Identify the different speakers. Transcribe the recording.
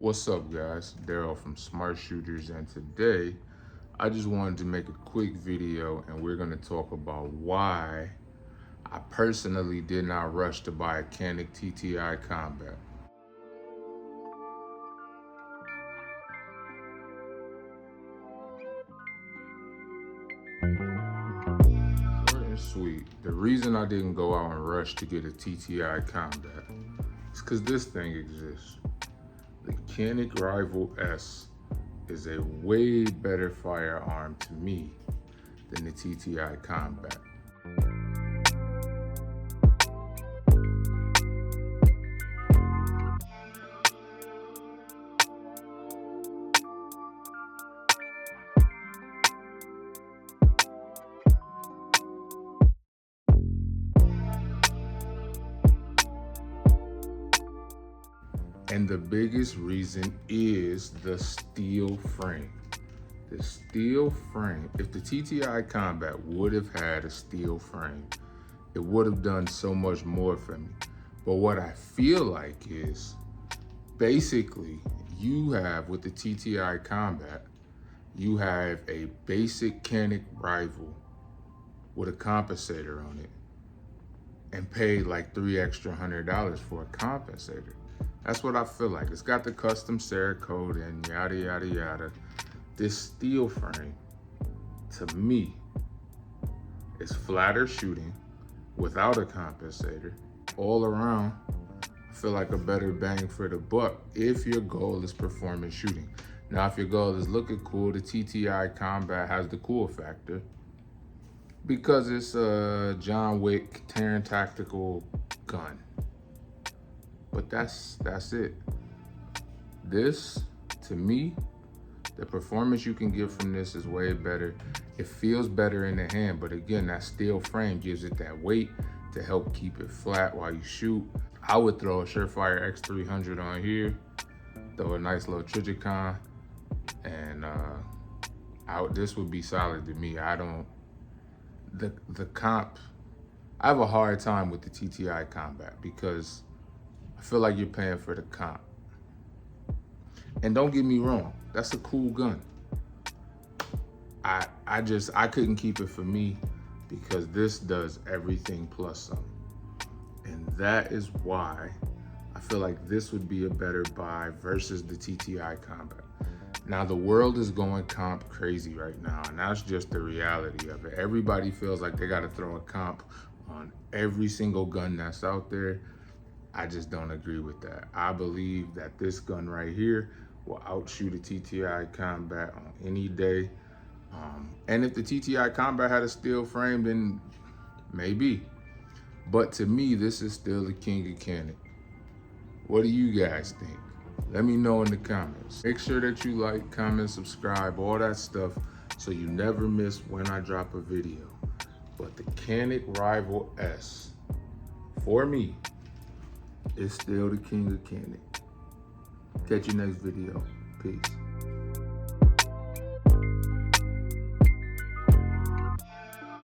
Speaker 1: What's up, guys? Daryl from Smart Shooters, and today I just wanted to make a quick video and we're going to talk about why I personally did not rush to buy a Canik TTI Combat. Short and sweet, the reason I didn't go out and rush to get a TTI Combat is because this thing exists. The Canik Rival-S is a way better firearm to me than the TTI Combat. And the biggest reason is the steel frame. The steel frame, if the TTI Combat would have had a steel frame, it would have done so much more for me. But what I feel like is, basically, you have, with the TTI Combat, you have a basic Canik Rival with a compensator on it and paid like $300 for a compensator. That's what I feel like. It's got the custom Cerakote and yada, yada, yada. This steel frame, to me, is flatter shooting without a compensator. All around, I feel like a better bang for the buck if your goal is performance shooting. Now, if your goal is looking cool, the TTI Combat has the cool factor because it's a John Wick Terran tactical gun. But that's it. This, to me, the performance you can get from this is way better. It feels better in the hand, but again, that steel frame gives it that weight to help keep it flat while you shoot. I would throw a Surefire X300 on here, throw a nice little Trigicon, and this would be solid to me. The comp, I have a hard time with the TTI Combat because I feel like you're paying for the comp. And don't get me wrong, that's a cool gun. I couldn't keep it for me because this does everything plus some. And that is why I feel like this would be a better buy versus the TTI Combat. Now, the world is going comp crazy right now, and that's just the reality of it. Everybody feels like they got to throw a comp on every single gun that's out there. I just don't agree with that. I believe that this gun right here will outshoot a TTI Combat on any day. And if the TTI Combat had a steel frame, then maybe. But to me, this is still the king of Canik. What do you guys think? Let me know in the comments. Make sure that you like, comment, subscribe, all that stuff, so you never miss when I drop a video. But the Canik Rival-S, for me, is still the king of Canik. Catch you next video. Peace.